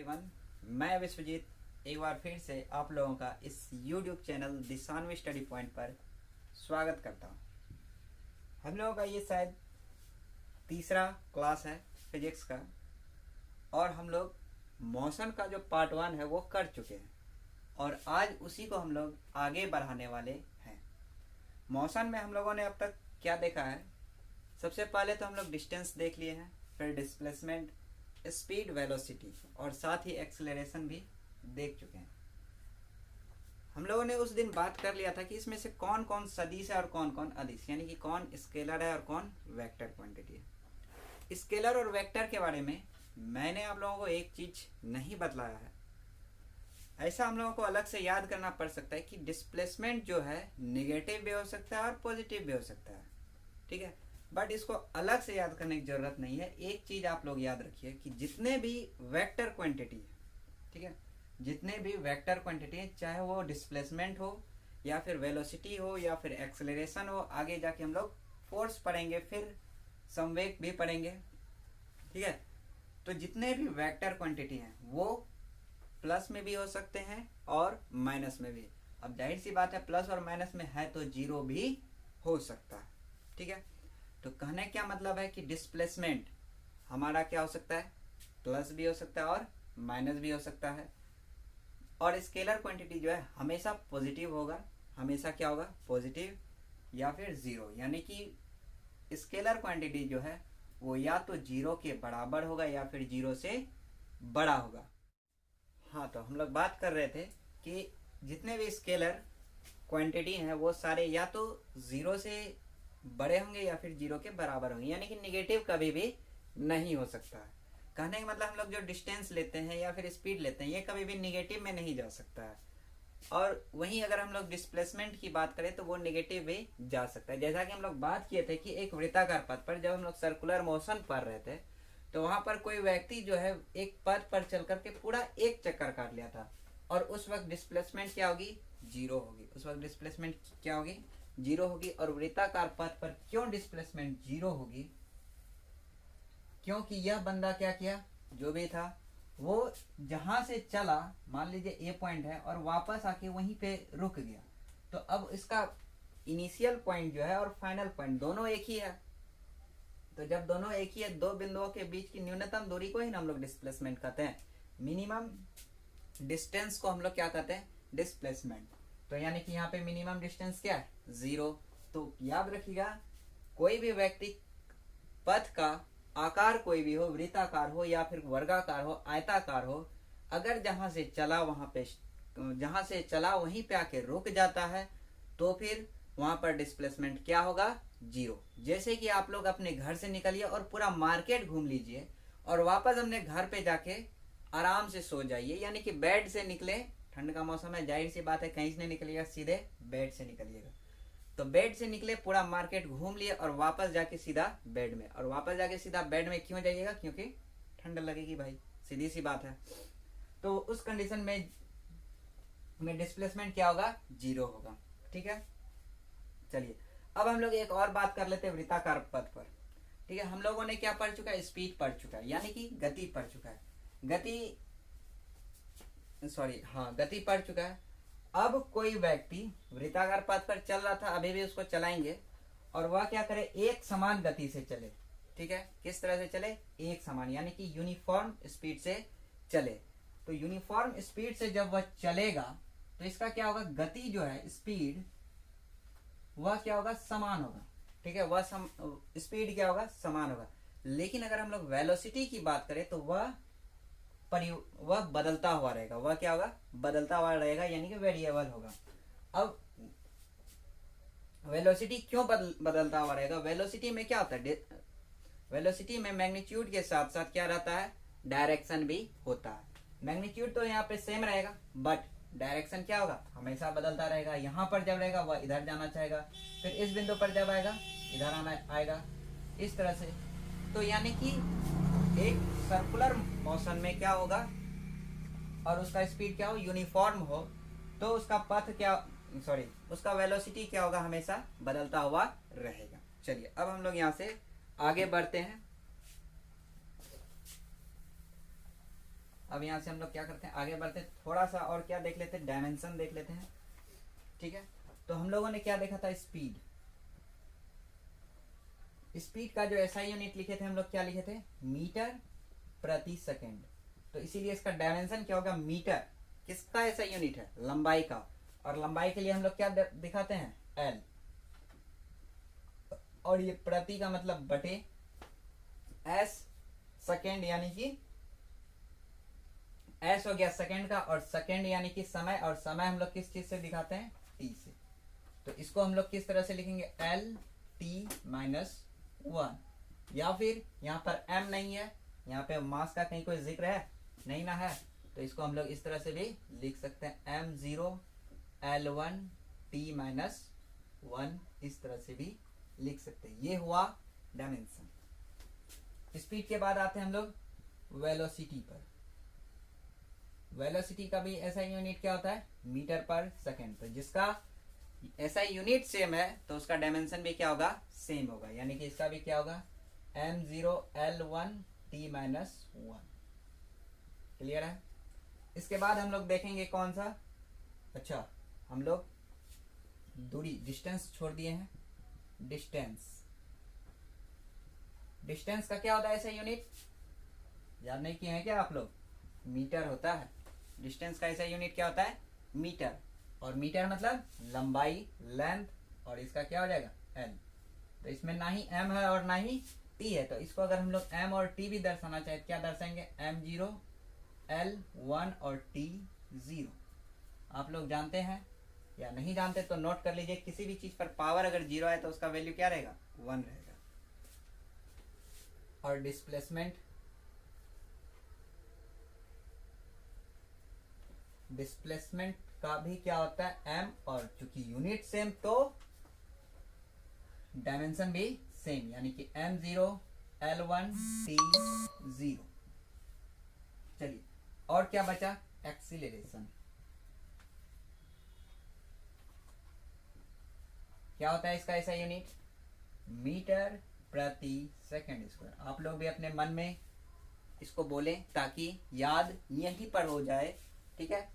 Everyone, मैं विश्वजीत एक बार फिर से आप लोगों का इस YouTube चैनल दिशान्वी स्टडी पॉइंट पर स्वागत करता हूँ। हम लोगों का ये शायद तीसरा क्लास है फिजिक्स का, और हम लोग मोशन का जो पार्ट 1 है वो कर चुके हैं और आज उसी को हम लोग आगे बढ़ाने वाले हैं। मोशन में हम लोगों ने अब तक क्या देखा है? सबसे पहले तो हम लोग डिस्टेंस देख लिए हैं, फिर डिस्प्लेसमेंट, स्पीड, वेलोसिटी और साथ ही एक्सेलरेशन भी देख चुके हैं। हम लोगों ने उस दिन बात कर लिया था कि इसमें से कौन कौन सदिश है और कौन कौन अदिश, यानी कि कौन स्केलर है और कौन वेक्टर क्वांटिटी है। स्केलर और वेक्टर के बारे में मैंने आप लोगों को एक चीज नहीं बतलाया है। ऐसा हम लोगों को अलग से याद करना पड़ सकता है कि डिस्प्लेसमेंट जो है निगेटिव भी हो सकता है और पॉजिटिव भी हो सकता है, ठीक है। बट इसको अलग से याद करने की जरूरत नहीं है। एक चीज आप लोग याद रखिए कि जितने भी वेक्टर क्वांटिटी है, ठीक है, जितने भी वेक्टर क्वांटिटी है, चाहे वो डिस्प्लेसमेंट हो या फिर वेलोसिटी हो या फिर एक्सेलरेशन हो, आगे जाके हम लोग फोर्स पढ़ेंगे, फिर संवेग भी पढ़ेंगे, ठीक है। तो जितने भी वेक्टर क्वांटिटी हैं वो प्लस में भी हो सकते हैं और माइनस में भी। अब जाहिर सी बात है, प्लस और माइनस में है तो जीरो भी हो सकता है, ठीक है। तो कहने क्या मतलब है कि डिस्प्लेसमेंट हमारा क्या हो सकता है? प्लस भी हो सकता है और माइनस भी हो सकता है। और स्केलर क्वांटिटी जो है हमेशा पॉजिटिव होगा, हमेशा क्या होगा? पॉजिटिव या फिर जीरो, यानी कि स्केलर क्वांटिटी जो है वो या तो जीरो के बराबर होगा या फिर जीरो से बड़ा होगा। हाँ, तो हम लोग बात कर रहे थे कि जितने भी स्केलर क्वांटिटी हैं वो सारे या तो जीरो से बड़े होंगे या फिर जीरो के बराबर होंगे, यानी कि निगेटिव कभी भी नहीं हो सकता है। कहने का मतलब हम लोग जो डिस्टेंस लेते हैं या फिर स्पीड लेते हैं ये कभी भी निगेटिव में नहीं जा सकता है। और वहीं अगर हम लोग डिस्प्लेसमेंट की बात करें तो वो निगेटिव भी जा सकता है। जैसा कि हम लोग बात किए थे कि एक वृत्ताकार पथ पर जब हम लोग सर्कुलर मोशन पढ़ रहे थे तो वहां पर कोई व्यक्ति जो है एक पथ पर चल करके पूरा एक चक्कर काट लिया था, और उस वक्त डिस्प्लेसमेंट क्या होगी? जीरो होगी। उस वक्त डिस्प्लेसमेंट क्या होगी? जीरो होगी। और वृत्ताकार पथ पर क्यों डिस्प्लेसमेंट जीरो होगी? क्योंकि यह बंदा क्या किया, जो भी था वो जहां से चला, मान लीजिए ए पॉइंट है, और वापस आके वहीं पे रुक गया। तो अब इसका इनिशियल पॉइंट जो है और फाइनल पॉइंट दोनों एक ही है। तो जब दोनों एक ही है, दो बिंदुओं के बीच की न्यूनतम दूरी को ही हम लोग डिस्प्लेसमेंट कहते हैं। मिनिमम डिस्टेंस को हम लोग क्या कहते हैं? डिस्प्लेसमेंट। तो यानी कि यहाँ पे मिनिमम डिस्टेंस क्या है? जीरो। तो याद रखिएगा, कोई भी व्यक्ति पथ का आकार कोई भी हो, वृत्ताकार हो या फिर वर्गाकार हो, आयताकार हो, अगर जहां से चला वहीं पे आके रुक जाता है तो फिर वहां पर डिस्प्लेसमेंट क्या होगा? जीरो। जैसे कि आप लोग अपने घर से निकलिए और पूरा मार्केट घूम लीजिए और वापस अपने घर पे जाके आराम से सो जाइए, यानी कि बेड से निकले, ठंड का मौसम है, जाहिर सी बात है कहीं से नहीं निकलिएगा, सीधे बेड से निकलिएगा। तो बेड से निकले, पूरा मार्केट घूम लिए और वापस जाके सीधा बेड में, और वापस जाके सीधा बेड में क्यों जाइएगा? क्योंकि ठंड लगेगी भाई, सीधी सी बात है। तो उस कंडीशन में डिस्प्लेसमेंट क्या होगा? जीरो होगा, ठीक है। चलिए अब हम लोग एक और बात कर लेते हैं वृत्ताकार पथ पर, ठीक है। हम लोगों ने क्या पढ़ चुका है? स्पीड पढ़ चुका है, यानी कि गति पढ़ चुका है। गति पढ़ चुका है। अब कोई व्यक्ति वृत्ताकार पथ पर चल रहा था, अभी भी उसको चलाएंगे, और वह क्या करे? एक समान गति से चले, ठीक है। किस तरह से चले? एक समान, यानी कि यूनिफॉर्म स्पीड से चले। तो यूनिफॉर्म स्पीड से जब वह चलेगा तो इसका क्या होगा? गति जो है, स्पीड, वह क्या होगा? समान होगा, ठीक है। वह स्पीड क्या होगा? समान होगा। लेकिन अगर हम लोग वेलोसिटी की बात करें तो वह बदलता हुआ रहेगा। वह क्या होगा? बदलता हुआ रहेगा, यानी कि वेरिएबल होगा। अब वेलोसिटी क्यों बदलता हुआ रहेगा? वेलोसिटी में क्या होता है? वेलोसिटी में मैग्नीट्यूड के साथ साथ क्या रहता है? डायरेक्शन भी होता है। मैग्नीट्यूड तो यहाँ पे सेम रहेगा, बट डायरेक्शन क्या होगा? हमेशा बदलता रहेगा। यहाँ पर जब रहेगा वह इधर जाना चाहेगा, फिर इस बिंदु पर जब आएगा इधर आएगा, इस तरह से। तो यानी कि एक सर्कुलर मोशन में क्या होगा, और उसका स्पीड क्या हो? यूनिफॉर्म हो, तो उसका पथ क्या, उसका वेलोसिटी क्या होगा? हमेशा बदलता हुआ रहेगा। चलिए अब हम लोग यहाँ से आगे बढ़ते हैं। अब यहाँ से हम लोग क्या करते हैं, आगे बढ़ते हैं, थोड़ा सा और क्या देख लेते हैं, डायमेंशन देख लेते हैं। ठीक है, तो हम लोगों ने क्या देखा था, स्पीड। स्पीड का जो एसआई यूनिट लिखे थे हम लोग, क्या लिखे थे, मीटर प्रति सेकेंड। तो इसीलिए इसका डायमेंशन क्या होगा, मीटर। किसका एसआई यूनिट है, लंबाई का। और लंबाई के लिए हम लोग क्या दिखाते हैं, एल। और ये प्रति का मतलब बटे, एस सेकेंड यानी कि एस हो गया सेकेंड का, और सेकेंड यानी कि समय, और समय हम लोग किस चीज से दिखाते हैं, टी से। तो इसको हम लोग किस तरह से लिखेंगे, एल टी माइनस 1। या फिर यहाँ पर एम नहीं है, यहाँ पे मास का कहीं कोई जिक्र है नहीं ना है, तो इसको हम लोग इस तरह से भी लिख सकते हैं, m0 l1 t माइनस 1, इस तरह से भी लिख सकते हैं। ये हुआ डायमेंशन। स्पीड के बाद आते हैं हम लोग वेलोसिटी पर। वेलोसिटी का भी ऐसा यूनिट क्या होता है, मीटर पर सेकेंड। तो जिसका ऐसा यूनिट सेम है तो उसका डायमेंशन भी क्या होगा, सेम होगा। यानी कि इसका भी क्या होगा, m0 l1 t minus 1। Clear है। इसके बाद हम लोग देखेंगे कौन सा, अच्छा हम लोग दूरी, डिस्टेंस छोड़ दिए हैं। डिस्टेंस, डिस्टेंस का क्या होता है ऐसा यूनिट, याद नहीं किए हैं क्या आप लोग, मीटर होता है। डिस्टेंस का ऐसा यूनिट क्या होता है, मीटर। और मीटर मतलब लंबाई, लेंथ, और इसका क्या हो जाएगा, एल। तो इसमें ना ही m है और ना ही t है, तो इसको अगर हम लोग m और t भी दर्शाना चाहे तो क्या दर्शाएंगे, m0 l1 और t0। आप लोग जानते हैं या नहीं जानते तो नोट कर लीजिए, किसी भी चीज पर पावर अगर 0 है तो उसका वैल्यू क्या रहेगा, 1 रहेगा। और डिस्प्लेसमेंट, डिस्प्लेसमेंट का भी क्या होता है, m, और चूंकि यूनिट सेम तो डायमेंशन भी सेम, यानी कि m0 l1 t0। चलिए और क्या बचा, एक्सीलरेशन। क्या होता है इसका ऐसा यूनिट, मीटर प्रति सेकंड स्क्वायर। आप लोग भी अपने मन में इसको बोलें ताकि याद यहीं पर हो जाए, ठीक है,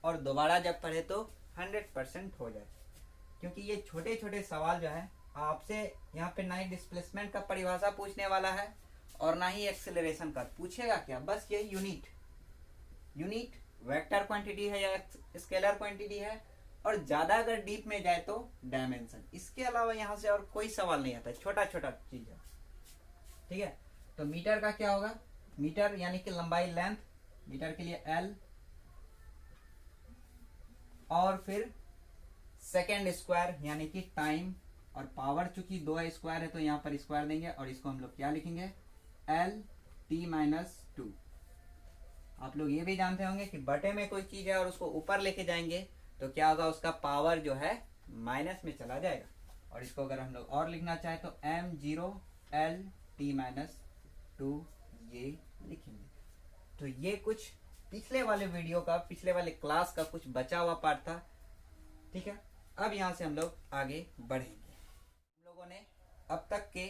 और दोबारा जब पढ़े तो 100% हो जाए। क्योंकि ये छोटे छोटे सवाल जो है आपसे यहाँ पे ना ही डिस्प्लेसमेंट का परिभाषा पूछने वाला है और ना ही एक्सेलरेशन का पूछेगा, क्या बस ये यूनिट, यूनिट वेक्टर क्वांटिटी है या स्केलर क्वांटिटी है, और ज्यादा अगर डीप में जाए तो डायमेंशन। इसके अलावा यहाँ से और कोई सवाल नहीं आता, छोटा छोटा चीज है, ठीक है। तो मीटर का क्या होगा, मीटर यानी कि लंबाई, लेंथ, मीटर के लिए एल, और फिर सेकेंड स्क्वायर यानी कि टाइम, और पावर चूंकि 2 स्क्वायर है तो यहाँ पर स्क्वायर देंगे, और इसको हम लोग क्या लिखेंगे, एल टी माइनस 2। आप लोग ये भी जानते होंगे कि बटे में कोई चीज है और उसको ऊपर लेके जाएंगे तो क्या होगा, उसका पावर जो है माइनस में चला जाएगा। और इसको अगर हम लोग और लिखना चाहे तो m0 l t माइनस 2 ये लिखेंगे। तो ये कुछ पिछले वाले वीडियो का, पिछले वाले क्लास का कुछ बचा हुआ पार्ट था, ठीक है। अब यहाँ से हम लोग आगे बढ़ेंगे। हम लोगों ने अब तक के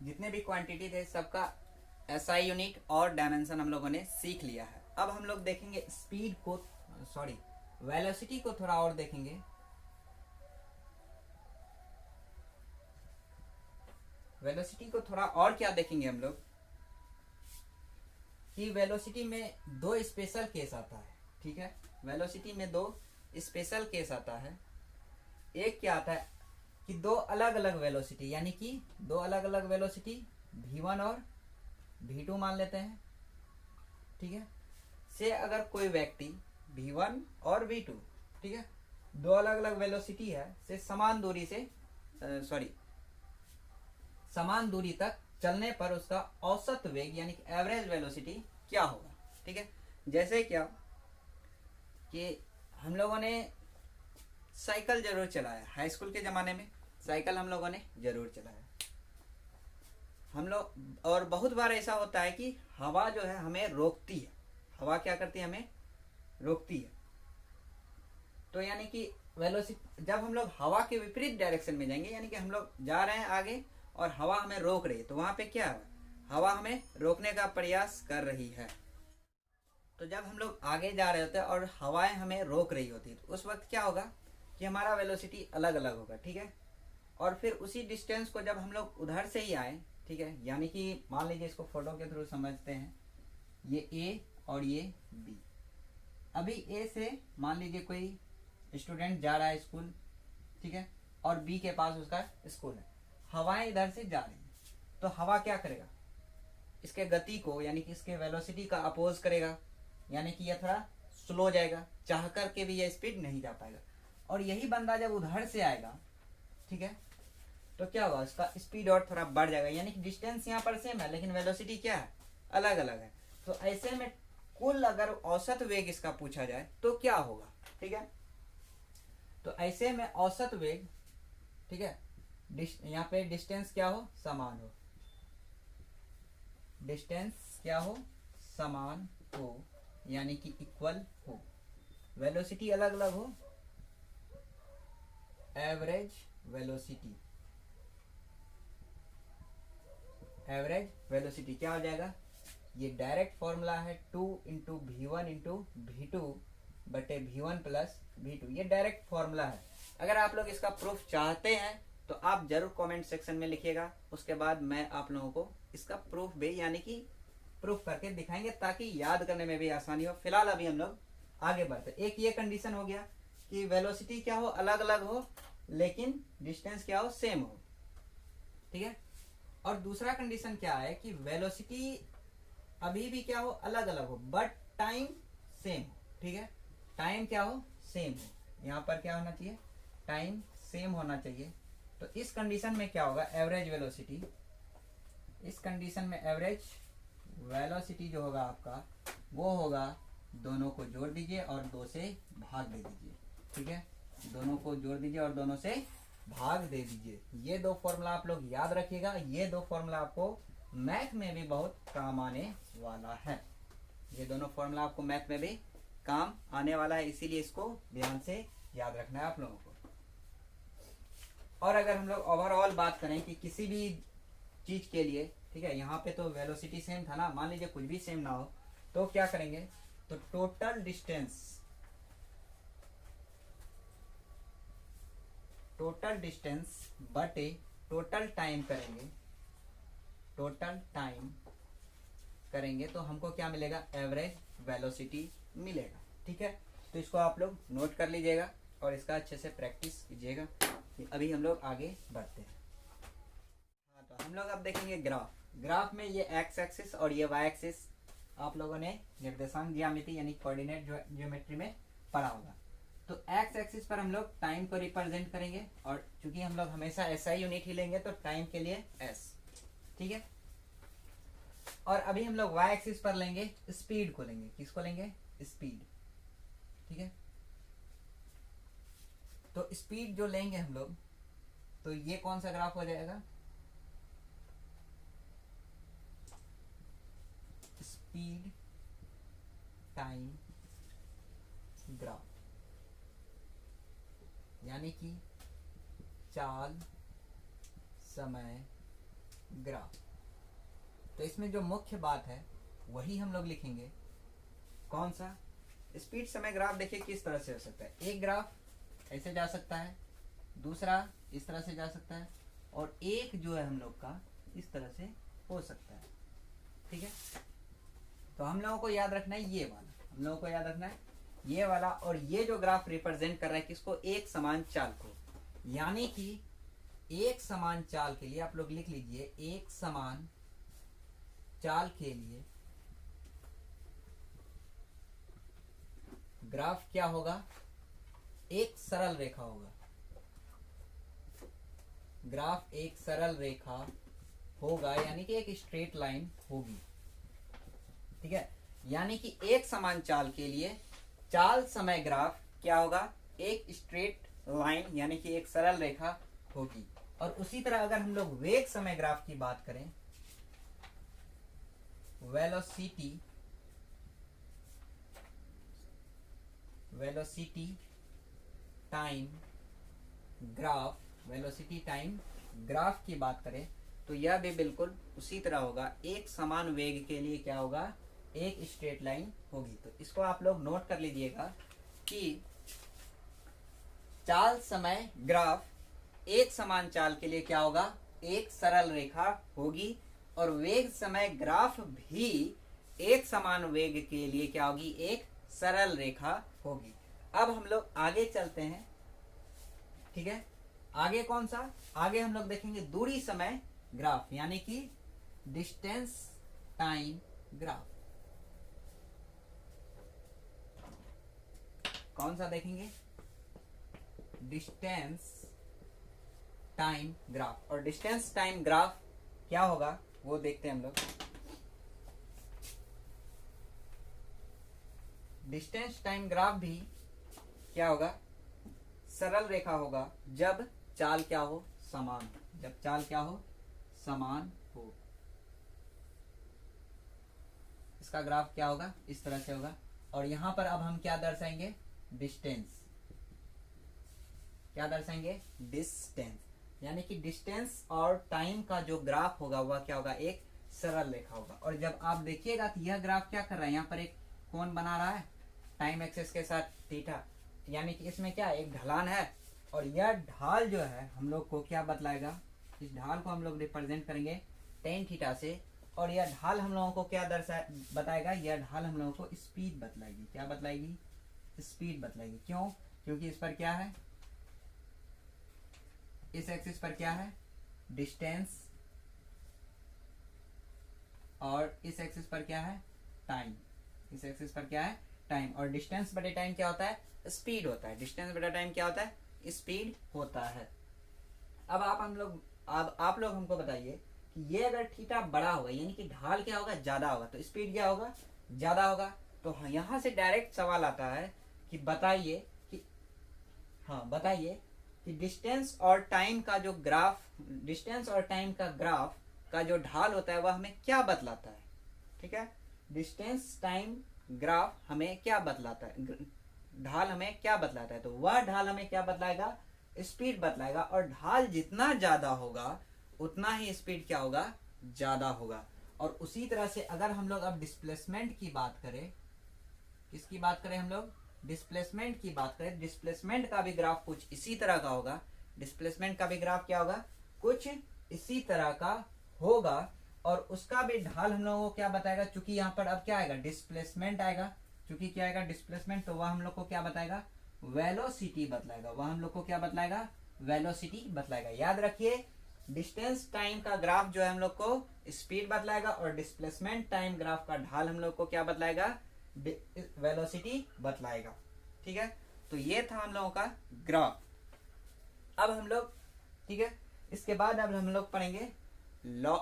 जितने भी क्वांटिटी थे सबका एसआई यूनिट और डायमेंशन हम लोगों ने सीख लिया है। अब हम लोग देखेंगे स्पीड को, सॉरी वेलोसिटी को थोड़ा और देखेंगे। वेलोसिटी को थोड़ा और क्या देखेंगे हम लोग, कि वेलोसिटी में 2 स्पेशल केस आता है, ठीक है। वेलोसिटी में 2 स्पेशल केस आता है। एक क्या आता है कि 2 अलग अलग वेलोसिटी, यानी कि 2 अलग अलग वेलोसिटी v1 और v2 मान लेते हैं, ठीक है। से अगर कोई व्यक्ति v1 और v2, ठीक है, 2 अलग अलग वेलोसिटी है, से समान दूरी से समान दूरी तक चलने पर उसका औसत वेग यानी कि एवरेज वेलोसिटी क्या होगा, ठीक है। जैसे क्या कि हम लोगों ने साइकिल जरूर चलाया, हाई स्कूल के ज़माने में साइकिल हम लोगों ने जरूर चलाया हम लोग, और बहुत बार ऐसा होता है कि हवा जो है हमें रोकती है, हवा क्या करती है, हमें रोकती है। तो यानी कि वेलोसिटी, जब हम लोग हवा के विपरीत डायरेक्शन में जाएंगे, यानी कि हम लोग जा रहे हैं आगे और हवा हमें रोक रही है, तो वहां पे क्या है, हवा हमें रोकने का प्रयास कर रही है, तो जब हम लोग आगे जा रहे होते हैं और हवाएं हमें रोक रही होती है तो उस वक्त क्या होगा कि हमारा वेलोसिटी अलग अलग होगा, ठीक है। और फिर उसी डिस्टेंस को जब हम लोग उधर से ही आए, ठीक है, यानी कि मान लीजिए इसको फोटो के थ्रू समझते हैं, ये ए और ये बी। अभी ए से मान लीजिए कोई स्टूडेंट जा रहा है स्कूल, ठीक है, और बी के पास उसका स्कूल है। हवाएं इधर से जा रही हैं तो हवा क्या करेगा, इसके गति को यानी कि इसके वेलोसिटी का अपोज करेगा, यानी कि यह थोड़ा स्लो जाएगा, चाह कर के भी यह स्पीड नहीं जा पाएगा। और यही बंदा जब उधर से आएगा, ठीक है, तो क्या होगा, उसका स्पीड और थोड़ा बढ़ जाएगा, यानी कि डिस्टेंस यहाँ पर सेम है लेकिन वेलोसिटी क्या है, अलग अलग है। तो ऐसे में कुल अगर औसत वेग इसका पूछा जाए तो क्या होगा, ठीक है। तो ऐसे में औसत वेग, ठीक है, यहाँ पे डिस्टेंस क्या हो, समान हो, डिस्टेंस क्या हो, समान हो, यानी कि इक्वल हो, वेलोसिटी अलग अलग हो, एवरेज वेलोसिटी, एवरेज वेलोसिटी क्या हो जाएगा, ये डायरेक्ट फॉर्मूला है 2 इंटू V1 इंटू V2 बटे V1 प्लस V2, ये डायरेक्ट फॉर्मूला है। अगर आप लोग इसका प्रूफ चाहते हैं तो आप जरूर कमेंट सेक्शन में लिखिएगा, उसके बाद मैं आप लोगों को इसका प्रूफ भी यानी कि प्रूफ करके दिखाएंगे ताकि याद करने में भी आसानी हो। फिलहाल अभी हम लोग आगे बढ़ते। एक ये कंडीशन हो गया कि वेलोसिटी क्या हो, अलग अलग हो लेकिन डिस्टेंस क्या हो, सेम हो, ठीक है। और दूसरा कंडीशन क्या है कि वेलोसिटी अभी भी क्या हो, अलग अलग हो बट टाइम सेम हो, ठीक है, टाइम क्या हो, सेम हो। यहाँ पर क्या होना चाहिए, टाइम सेम होना चाहिए। तो इस कंडीशन में क्या होगा, एवरेज वेलोसिटी, इस कंडीशन में एवरेज वेलोसिटी जो होगा आपका वो होगा, दोनों को जोड़ दीजिए और 2 से भाग दे दीजिए, ठीक है, दोनों को जोड़ दीजिए और दोनों से भाग दे दीजिए। ये 2 फॉर्मूला आप लोग याद रखिएगा, ये 2 फॉर्मूला आपको मैथ में भी बहुत काम आने वाला है। ये दोनों फॉर्मूला आपको मैथ में भी काम आने वाला है, इसीलिए इसको ध्यान से याद रखना है आप लोगों को। और अगर हम लोग ओवरऑल बात करें कि किसी भी चीज के लिए, ठीक है, यहाँ पे तो वेलोसिटी सेम था ना, मान लीजिए कुछ भी सेम ना हो तो क्या करेंगे, तो टोटल डिस्टेंस बटे टोटल टाइम करेंगे, टोटल टाइम करेंगे तो हमको क्या मिलेगा, एवरेज वेलोसिटी मिलेगा, ठीक है। तो इसको आप लोग नोट कर लीजिएगा और इसका अच्छे से प्रैक्टिस कीजिएगा। अभी हम लोग आगे बढ़ते हैं। हाँ, तो हम लोग अब देखेंगे ग्राफ में ये एक्स एक्सिस और ये वाई एक्सिस आप लोगों ने निर्देशांक ज्यामिति यानी कोऑर्डिनेट ज्योमेट्री में पढ़ा होगा। तो एक्स एक्सिस पर हम लोग टाइम को रिप्रेजेंट करेंगे और चूंकि हम लोग हमेशा एसआई यूनिट ही लेंगे तो टाइम के लिए एस, ठीक है। और अभी हम लोग वाई एक्सिस पर लेंगे स्पीड को, लेंगे किसको, लेंगे स्पीड, ठीक है। तो स्पीड जो लेंगे हम लोग, तो ये कौन सा ग्राफ हो जाएगा, स्पीड टाइम ग्राफ, यानी कि चाल समय ग्राफ। तो इसमें जो मुख्य बात है वही हम लोग लिखेंगे, कौन सा, स्पीड समय ग्राफ। देखिए किस तरह से हो सकता है, एक ग्राफ ऐसे जा सकता है, दूसरा इस तरह से जा सकता है और एक जो है हम लोग का इस तरह से हो सकता है, ठीक है। तो हम लोगों को याद रखना है ये वाला, हम लोगों को याद रखना है ये वाला। और ये जो ग्राफ रिप्रेजेंट कर रहा है किसको, एक समान चाल को, यानी कि एक समान चाल के लिए आप लोग लिख लीजिए, एक समान चाल के लिए ग्राफ क्या होगा, एक सरल रेखा होगा, ग्राफ एक सरल रेखा होगा, यानी कि एक स्ट्रेट लाइन होगी, ठीक है। यानी कि एक समान चाल के लिए चाल समय ग्राफ क्या होगा, एक स्ट्रेट लाइन यानी कि एक सरल रेखा होगी। और उसी तरह अगर हम लोग वेग समय ग्राफ की बात करें, velocity time graph, velocity time graph की बात करें तो यह भी बिल्कुल उसी तरह होगा। एक समान वेग के लिए क्या होगा, एक स्ट्रेट लाइन होगी। तो इसको आप लोग नोट कर लीजिएगा कि चाल समय ग्राफ एक समान चाल के लिए क्या होगा, एक सरल रेखा होगी, और वेग समय ग्राफ भी एक समान वेग के लिए क्या होगी, एक सरल रेखा होगी। अब हम लोग आगे चलते हैं, ठीक है। आगे कौन सा, आगे हम लोग देखेंगे दूरी समय ग्राफ, यानी कि डिस्टेंस टाइम ग्राफ। कौन सा देखेंगे, डिस्टेंस टाइम ग्राफ। और डिस्टेंस टाइम ग्राफ क्या होगा वो देखते हैं हम लोग। डिस्टेंस टाइम ग्राफ भी क्या होगा, सरल रेखा होगा जब चाल क्या हो, समान, जब चाल क्या हो, समान हो। इसका ग्राफ क्या होगा, इस तरह से होगा। और यहां पर अब हम क्या दर्शाएंगे, डिस्टेंस, क्या दर्शाएंगे, डिस्टेंस, यानी कि डिस्टेंस और टाइम का जो ग्राफ होगा वह क्या होगा, एक सरल रेखा होगा। और जब आप देखिएगा तो यह ग्राफ क्या कर रहा है, यहाँ पर एक कोण बना रहा है टाइम एक्सिस के साथ थीटा, यानी कि इसमें क्या एक ढलान है, और यह ढाल जो है हम लोग को क्या बतलाएगा, इस ढाल को हम लोग रिप्रेजेंट करेंगे टेन थीटा से। और यह ढाल हम लोगों को क्या बताएगा, यह ढाल हम लोगों को स्पीड बतलाएगी, क्या बतलाएगी, स्पीड बतलाएगी। क्यों, क्योंकि इस पर क्या है, इस एक्सिस पर क्या है, डिस्टेंस, और इस एक्सिस पर क्या है, टाइम, इस एक्सिस पर क्या है, टाइम। और डिस्टेंस बटे टाइम क्या होता है, स्पीड होता है। डिस्टेंस बटे टाइम क्या होता है, स्पीड होता है। अब आप लोग हमको बताइए कि ये अगर थीटा बड़ा होगा, यानी कि ढाल क्या होगा, ज्यादा होगा, तो स्पीड क्या होगा, ज्यादा होगा। तो यहां से डायरेक्ट सवाल आता है कि बताइए कि, हाँ बताइए कि डिस्टेंस और टाइम का जो ग्राफ, डिस्टेंस और टाइम का ग्राफ का जो ढाल होता है वह हमें क्या बतलाता है, ठीक है। डिस्टेंस टाइम ग्राफ हमें क्या बतलाता है, ढाल हमें क्या बतलाता है, तो वह ढाल हमें क्या बतलाएगा, स्पीड बतलाएगा। और ढाल जितना ज्यादा होगा उतना ही स्पीड क्या होगा, ज्यादा होगा। और उसी तरह से अगर हम लोग अब डिस्प्लेसमेंट की बात करें, किसकी बात करें हम लोग, डिस्प्लेसमेंट की बात करें, डिस्प्लेसमेंट का भी ग्राफ कुछ इसी तरह का होगा। डिस्प्लेसमेंट का भी ग्राफ क्या होगा, कुछ इसी तरह का होगा। और उसका भी ढाल हम लोगों को क्या बताएगा, चूंकि यहाँ पर अब क्या आएगा, डिस्प्लेसमेंट आएगा, चूंकि क्या आएगा, डिस्प्लेसमेंट, तो वह हम लोग को क्या बताएगा, वेलोसिटी बतलाएगा, वह हम लोग को क्या बतलाएगा, वेलोसिटी बतलाएगा। याद रखिए, डिस्टेंस टाइम का ग्राफ जो है हम लोग को स्पीड बतलाएगा, और डिस्प्लेसमेंट टाइम ग्राफ का ढाल हम लोग को क्या बतलाएगा, वेलोसिटी बतलाएगा, ठीक है। तो ये था हम लोगों का ग्राफ। अब हम लोग, ठीक है, इसके बाद अब हम लोग पढ़ेंगे लॉ,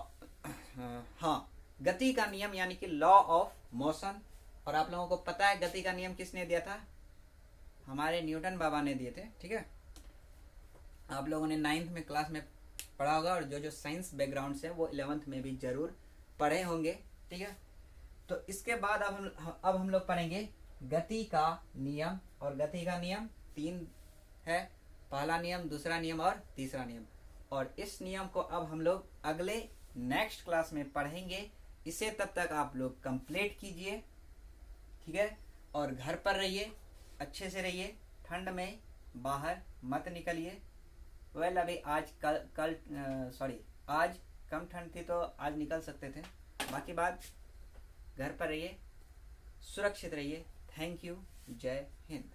हाँ, गति का नियम, यानी कि लॉ ऑफ मोशन। और आप लोगों को पता है गति का नियम किसने दिया था, हमारे न्यूटन बाबा ने दिए थे, ठीक है। आप लोगों ने 9th में क्लास में पढ़ा होगा, और जो जो साइंस बैकग्राउंड से वो 11th में भी जरूर पढ़े होंगे, ठीक है। तो इसके बाद अब हम लोग पढ़ेंगे गति का नियम। और गति का नियम 3 है, पहला नियम, दूसरा नियम और तीसरा नियम। और इस नियम को अब हम लोग अगले नेक्स्ट क्लास में पढ़ेंगे। इसे तब तक आप लोग कंप्लीट कीजिए, ठीक है। और घर पर रहिए, अच्छे से रहिए, ठंड में बाहर मत निकलिए। वेल अभी आज आज कम ठंड थी तो आज निकल सकते थे, बाकी बात घर पर रहिए, सुरक्षित रहिए। थैंक यू, जय हिंद।